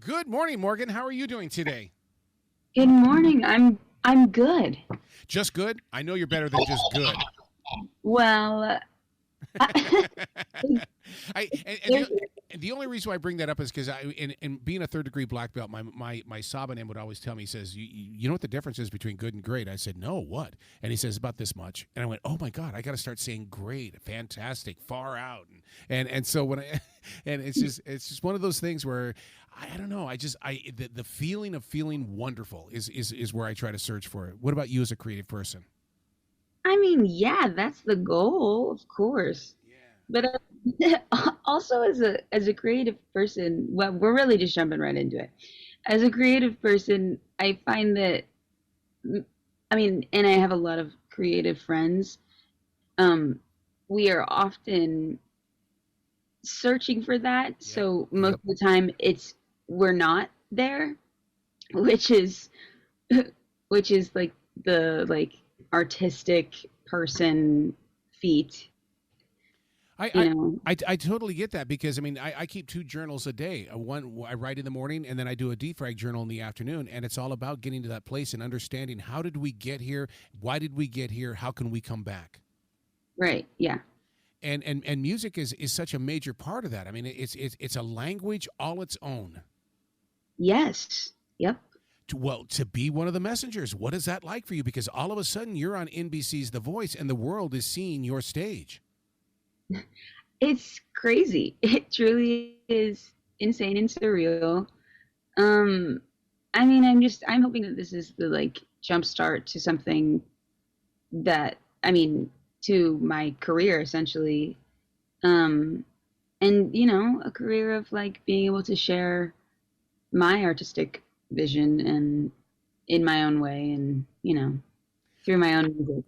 Good morning, Morgan. How are you doing today? Good morning. I'm good. Just good? I know you're better than just good. Well, I, And there's the only reason why I bring that up is because in being a third degree black belt, my Sabanim would always tell me, he says, you know what the difference is between good and great? I said, no, what? And he says, about this much. And I went, oh my God, I got to start saying great, fantastic, far out. And so when I, and it's just one of those things where I don't know. The feeling of feeling wonderful is where I try to search for it. What about you as a creative person? I mean, yeah, that's the goal, of course. Yeah. But also as a creative person, well, we're really just jumping right into it. As a creative person, I find that I mean, and I have a lot of creative friends. Um, we are often searching for that. Yep. So most Yep. of the time, it's we're not there, which is which is like the artistic person feat, I, you I, know. I totally get that because I mean I keep two journals a day. One I write in the morning and then I do a defrag journal in the afternoon, and it's all about getting to that place and understanding how did we get here, why did we get here, how can we come back. Right. Yeah. And music is such a major part of that. I mean it's a language all its own. Yes. Yep. To be one of the messengers, what is that like for you? Because all of a sudden you're on NBC's The Voice and the world is seeing your stage. It's crazy. It truly is insane and surreal. Um, I mean, I'm hoping that this is the jump start to something that I mean to my career essentially. Um, and a career of being able to share my artistic vision and in my own way and through my own music.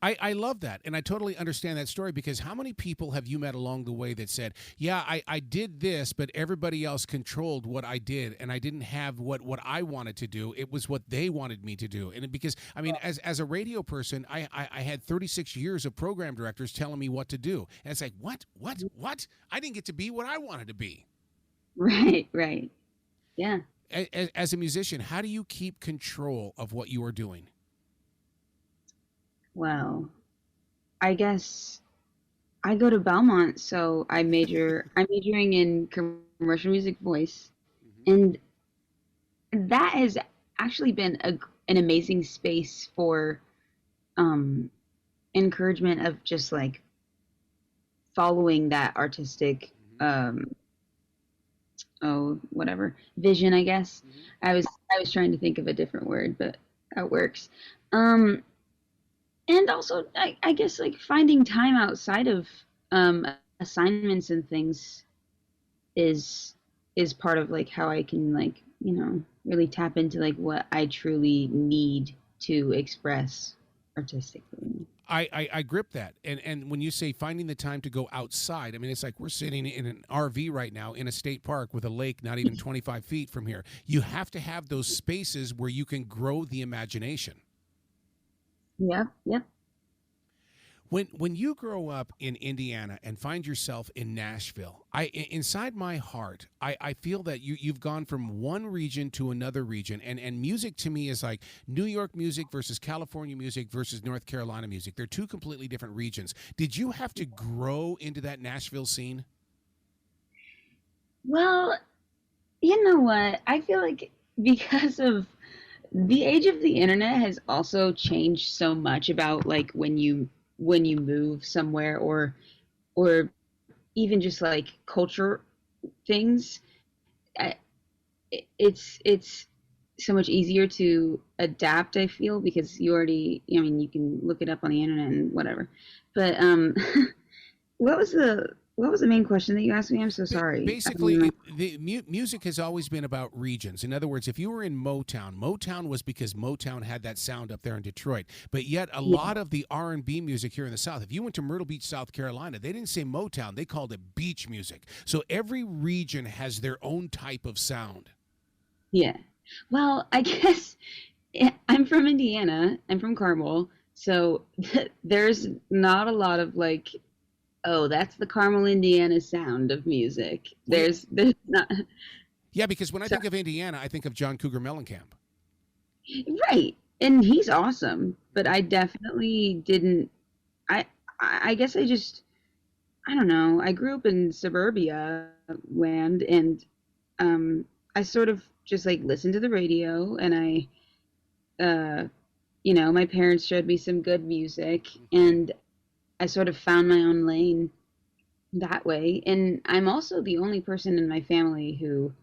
I love that. And I totally understand that story because how many people have you met along the way that said, yeah, I did this, but everybody else controlled what I did and I didn't have what I wanted to do. It was what they wanted me to do. And because, I mean, as a radio person, I had 36 years of program directors telling me what to do. And it's like, what? I didn't get to be what I wanted to be. Right, right. Yeah. As a musician, how do you keep control of what you are doing? Well, I guess I go to Belmont, so I'm majoring in commercial music voice, Mm-hmm. and that has actually been an amazing space for um, encouragement of just following that artistic Mm-hmm. um, whatever vision. I guess Mm-hmm. I was trying to think of a different word, but that works. Um, and also I guess finding time outside of um, assignments and things is is part of how I can really tap into what I truly need to express artistically. I grip that. And when you say finding the time to go outside, I mean, it's like we're sitting in an RV right now in a state park with a lake not even 25 feet from here. You have to have those spaces where you can grow the imagination. Yep, yep. When you grow up in Indiana and find yourself in Nashville, inside my heart, I feel that you've gone from one region to another region, and music to me is like New York music versus California music versus North Carolina music. They're two completely different regions. Did you have to grow into that Nashville scene? Well, you know what? I feel like because of the age of the internet has also changed so much about when you move somewhere or even just culture things. I, it's so much easier to adapt. I feel because you already, I mean, you can look it up on the internet and whatever. But what was the main question that you asked me? I'm so sorry. I don't Basically, remember. music has always been about regions. In other words, if you were in Motown, Motown was because Motown had that sound up there in Detroit. But yet, a Yeah, lot of the R&B music here in the South, if you went to Myrtle Beach, South Carolina, they didn't say Motown; they called it beach music. So every region has their own type of sound. yeah. Well, I guess I'm from Indiana. I'm from Carmel, so there's not a lot of oh, that's the Carmel, Indiana sound of music. Well, yeah, There's not. Yeah, because when I So think of Indiana, I think of John Cougar Mellencamp. right, and he's awesome, but I definitely didn't. I I guess I don't know. I grew up in suburbia land, and um, I sort of just like listened to the radio, and uh, my parents showed me some good music, and I sort of found my own lane that way. And I'm also the only person in my family who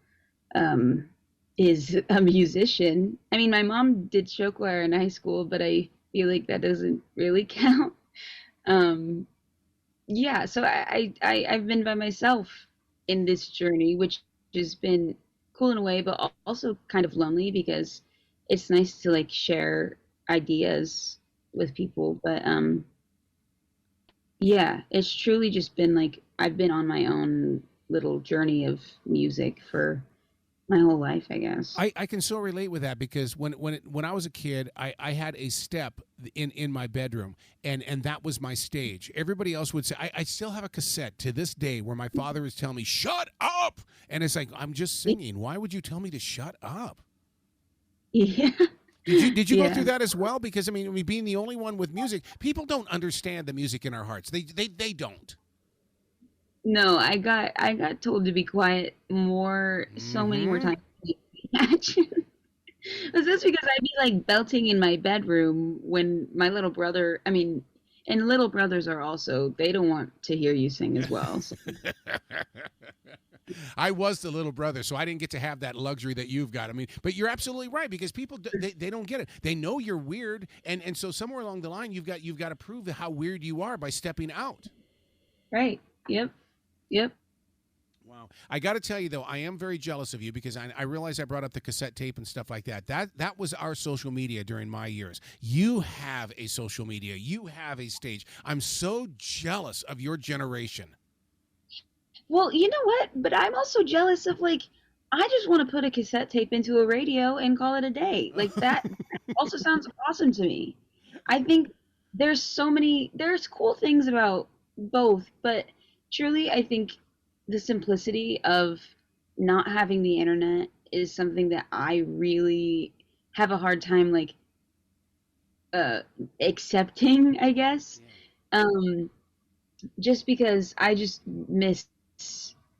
um, is a musician. I mean, my mom did show choir in high school, but I feel like that doesn't really count. Um, yeah, so I've been by myself in this journey, which has been cool in a way, but also kind of lonely because it's nice to like share ideas with people. But yeah, it's truly just been like I've been on my own little journey of music for my whole life, I guess. I can so relate with that because when I was a kid, I had a step in my bedroom and that was my stage. Everybody else would say I still have a cassette to this day where my father is telling me shut up, and it's like I'm just singing. Why would you tell me to shut up? Yeah, Did you go through yeah. that as well? Because I mean, being the only one with music, people don't understand the music in our hearts. They don't. No, I got told to be quiet so many more Mm-hmm. times than you can imagine. Was this because I'd be like belting in my bedroom when my little brother, I mean, and little brothers are also, they don't want to hear you sing as well. So, I was the little brother, so I didn't get to have that luxury that you've got. I mean, but you're absolutely right because people they don't get it. They know you're weird, and so somewhere along the line you've got to prove how weird you are by stepping out. right. Yep. Yep. Wow. I got to tell you though, I am very jealous of you because I realize I brought up the cassette tape and stuff like that. That was our social media during my years. You have a social media. You have a stage. I'm so jealous of your generation. Well, you know what? But I'm also jealous of like, I just want to put a cassette tape into a radio and call it a day. Like that also sounds awesome to me. I think there's cool things about both, but truly, I think the simplicity of not having the internet is something that I really have a hard time like uh accepting, I guess. Yeah. Um just because I just miss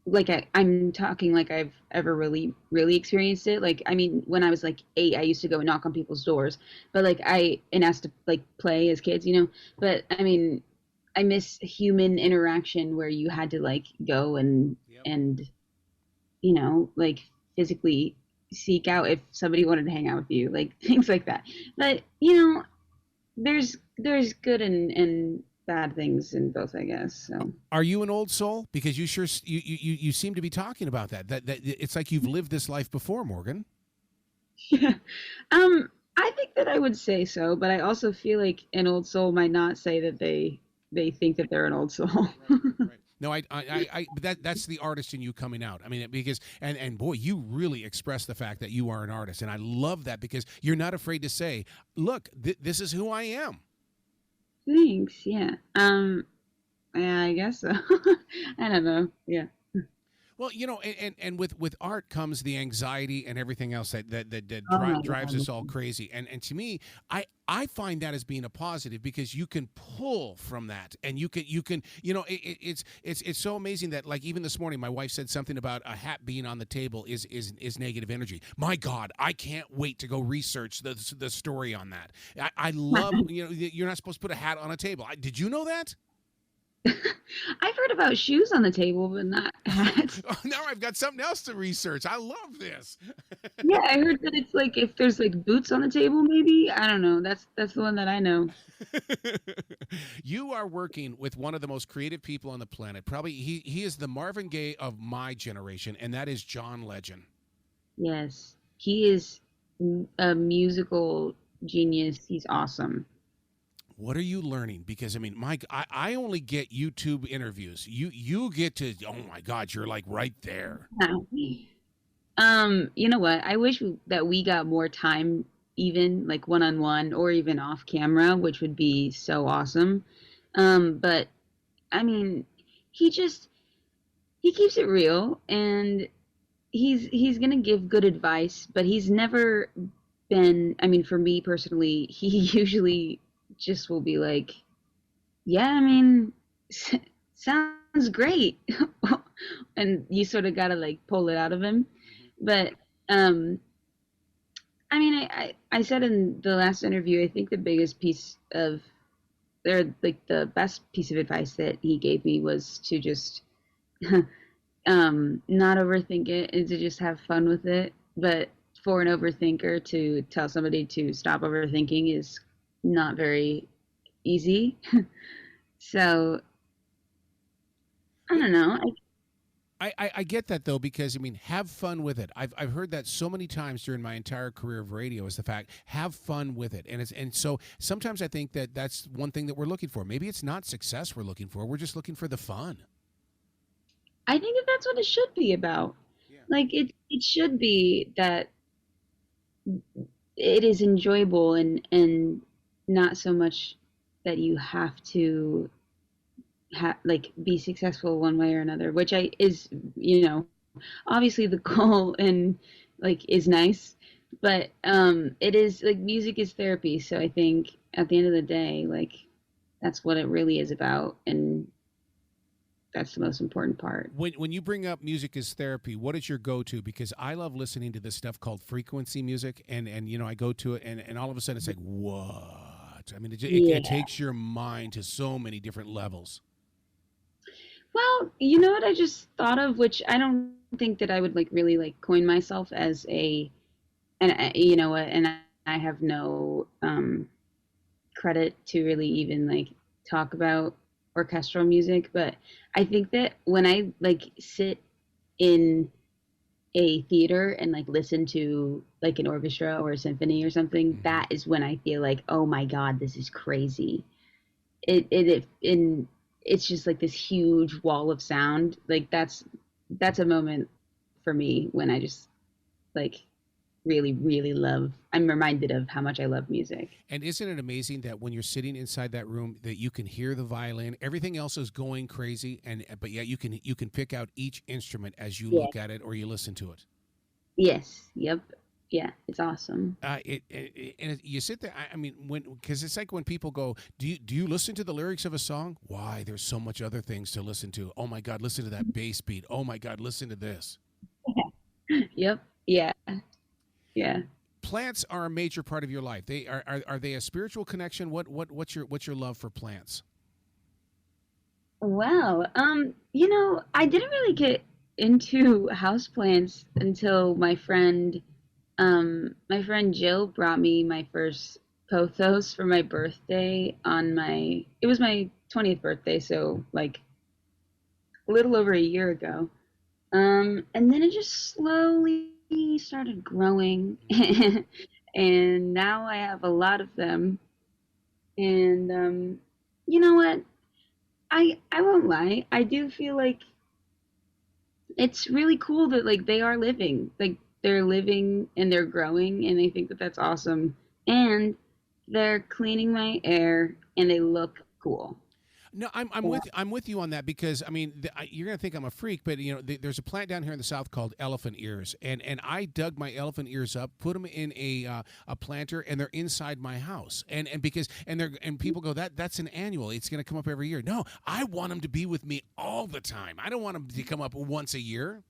like I'm talking like I've ever really experienced it. Like I mean, when I was like 8, I used to go and knock on people's doors, but like I and asked to like play as kids, you know. But I mean, I miss human interaction where you had to like go Yep. and like physically seek out if somebody wanted to hang out with you, like things like that. But there's good and bad things in both, I guess. So Are you an old soul? Because you sure you seem to be talking about that. That it's like you've lived this life before, Morgan. yeah. I think that I would say so, but I also feel like an old soul might not say that they think that they're an old soul. Right, right. No, but that's the artist in you coming out. I mean, because and boy, you really express the fact that you are an artist, and I love that because you're not afraid to say, "Look, this is who I am." Thanks. Yeah. Yeah, I guess so. I don't know. Yeah. Well, and with art comes the anxiety and everything else that Oh my drives us God. all crazy. And to me, I find that as being a positive because you can pull from that, and you can it's so amazing that like even this morning, my wife said something about a hat being on the table is negative energy. My God, I can't wait to go research the story on that. I love you're not supposed to put a hat on a table. Did you know that? I've heard about shoes on the table, but not hats. Oh, now I've got something else to research. I love this. Yeah, I heard that it's like if there's like boots on the table, maybe. I don't know. That's the one that I know. You are working with one of the most creative people on the planet. Probably he is the Marvin Gaye of my generation, and that is John Legend. Yes, he is a musical genius. He's awesome. What are you learning? Because I mean, Mike, I only get YouTube interviews. You get to oh my God, you're like right there. You know what? I wish that we got more time, even like one on one or even off camera, which would be so awesome. But I mean, he just he keeps it real, and he's gonna give good advice, but he's never been. I mean, for me personally, he usually just will be like, "Yeah, I mean, sounds great," and you sort of gotta like pull it out of him. But um, I mean, I said in the last interview, I think the biggest piece of, or like the best piece of advice that he gave me was to just not overthink it and to just have fun with it. But for an overthinker to tell somebody to stop overthinking is not very easy. So I Well, don't know. I get that though, because I mean, have fun with it. I've heard that so many times during my entire career of radio, is the fact, have fun with it. And so sometimes I think that that's one thing that we're looking for. Maybe it's not success we're looking for. We're just looking for the fun. I think that that's what it should be about. Yeah. Like it should be that it is enjoyable and not so much that you have to like be successful one way or another, which I is obviously the goal and like is nice, but it is like music is therapy, so I think at the end of the day, like that's what it really is about, and that's the most important part. When you bring up music as therapy, what is your go to? Because I love listening to this stuff called frequency music, and I go to it, and all of a sudden it's like, what? I mean, it Yeah. takes your mind to so many different levels. Well, you know what I just thought of, which I don't think that I would like really like coin myself as a, and you know what, and I have no credit to really even like talk about orchestral music, but I think that when I like sit in a theater and like listen to like an orchestra or a symphony or something, Hmm. that is when I feel like, oh my God, this is crazy. It in it's just like this huge wall of sound. Like that's a moment for me when I just like really, really love. I'm reminded of how much I love music. And isn't it amazing that when you're sitting inside that room, that you can hear the violin, everything else is going crazy, and but yet you can pick out each instrument as you Yeah. look at it or you listen to it. Yes. Yep. Yeah. It's awesome. You sit there. I mean, when because it's like when people go, do you listen to the lyrics of a song? Why? There's so much other things to listen to. Oh my God, listen to that bass beat. Oh my God, listen to this. Yep. Yeah. Yeah. Plants are a major part of your life. They are they a spiritual connection? What's your love for plants? Wow. I didn't really get into houseplants until my friend Jill brought me my first pothos for my birthday it was my 20th birthday, so like a little over a year ago. And then it just slowly started growing, and now I have a lot of them. And you know what? I won't lie. I do feel like it's really cool that like they are living, like they're living and they're growing, and I think that that's awesome. And they're cleaning my air, and they look cool. No, I'm Yeah. with you on that, because I mean you're gonna think I'm a freak, but there's a plant down here in the south called elephant ears, and I dug my elephant ears up, put them in a planter, and they're inside my house, and because and people go, that's an annual, it's gonna come up every year. No, I want them to be with me all the time. I don't want them to come up once a year.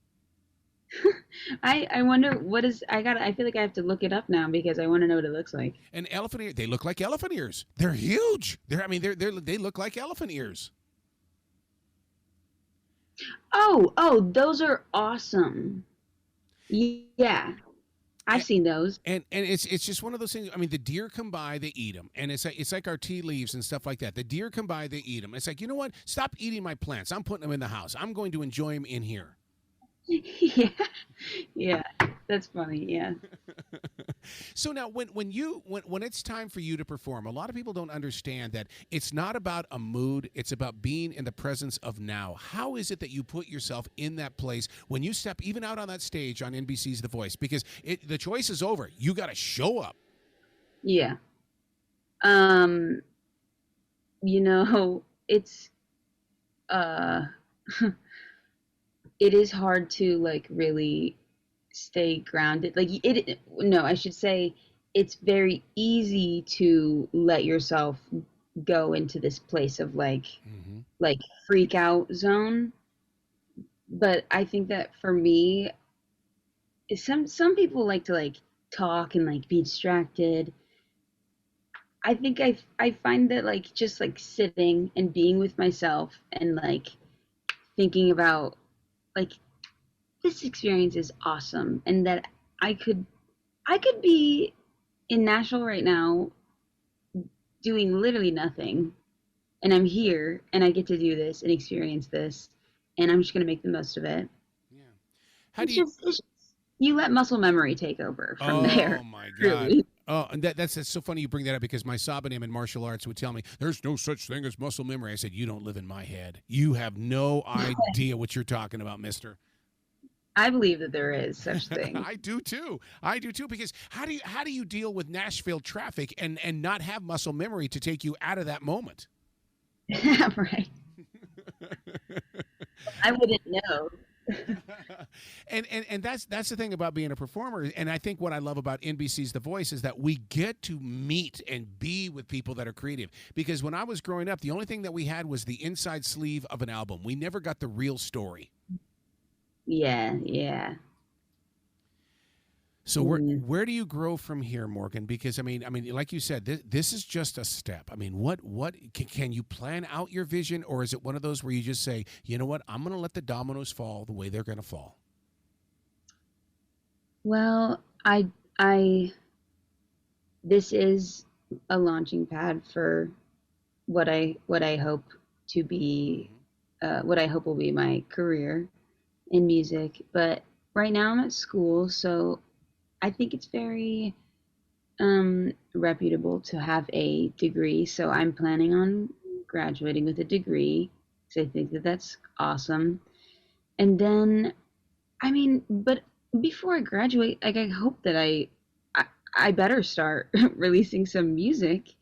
I wonder what is I feel like I have to look it up now because I want to know what it looks like. And elephant ear, they look like elephant ears. They're huge. I mean, they look like elephant ears. Oh, those are awesome. Yeah, I've seen those. And it's just one of those things. I mean, the deer come by, they eat them, and it's like our tea leaves and stuff like that. The deer come by, they eat them. It's like, you know what? Stop eating my plants. I'm putting them in the house. I'm going to enjoy them in here. Yeah, yeah, that's funny. Yeah. So now, when it's time for you to perform, a lot of people don't understand that it's not about a mood; it's about being in the presence of now. How is it that you put yourself in that place when you step even out on that stage on NBC's The Voice? Because the choice is over. You got to show up. Yeah. Um, it's uh it is hard to like really. stay grounded. Like it, no, I should say it's very easy to let yourself go into this place of Hmm. like freak out zone. But I think that for me, some people like to like talk and like be distracted. I think I find that like just like sitting and being with myself and like thinking about like this experience is awesome and that I could I could be in Nashville right now doing literally nothing, and I'm here and I get to do this and experience this, and I'm just gonna make the most of it. Yeah. How do you? It's just you let muscle memory take over from there. Oh my God. Really. Oh, and that's so funny you bring that up because my Sabanim in martial arts would tell me there's no such thing as muscle memory. I said, you don't live in my head. You have no idea what you're talking about, mister. I believe that there is such thing. I do too. I do too. Because how do you deal with Nashville traffic and not have muscle memory to take you out of that moment? Right. I wouldn't know. And that's the thing about being a performer. And I think what I love about NBC's The Voice is that we get to meet and be with people that are creative. Because when I was growing up, the only thing that we had was the inside sleeve of an album. We never got the real story. Yeah, yeah. So where Mm. where do you grow from here, Morgan? Because I mean, like you said, this is just a step. I mean, what can you plan out your vision, or is it one of those where you just say, you know what, I'm going to let the dominoes fall the way they're going to fall? Well, I this is a launching pad for what I hope to be Hmm. what I hope will be my career in music. But right now I'm at school, so I think it's very reputable to have a degree. So I'm planning on graduating with a degree because I think that that's awesome. And then, I mean, but before I graduate, like I hope that I, I better start releasing some music,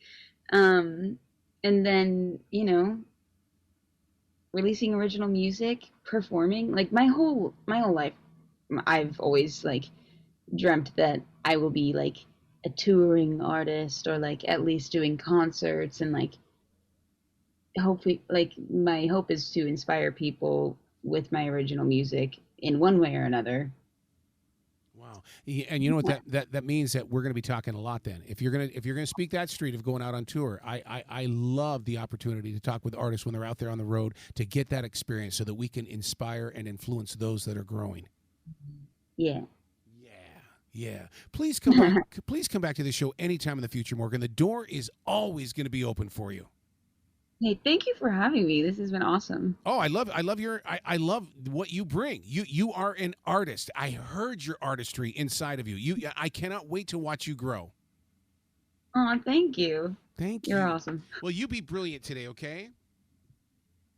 um, and then releasing original music, performing. Like my whole life, I've always like dreamt that I will be like a touring artist or like at least doing concerts and like hopefully like my hope is to inspire people with my original music in one way or another. Wow. And you know what that means that we're going to be talking a lot then. If you're going to speak that street of going out on tour, I love the opportunity to talk with artists when they're out there on the road to get that experience so that we can inspire and influence those that are growing. Yeah. Yeah. Yeah. Please come back. Please come back to the show anytime in the future, Morgan. The door is always going to be open for you. Hey, thank you for having me. This has been awesome. Oh, I love what you bring. You are an artist. I heard your artistry inside of you. I cannot wait to watch you grow. Oh, thank you. Thank You're you. awesome. Well, you be brilliant today, okay?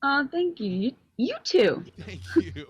Oh, thank you. You too. Thank you.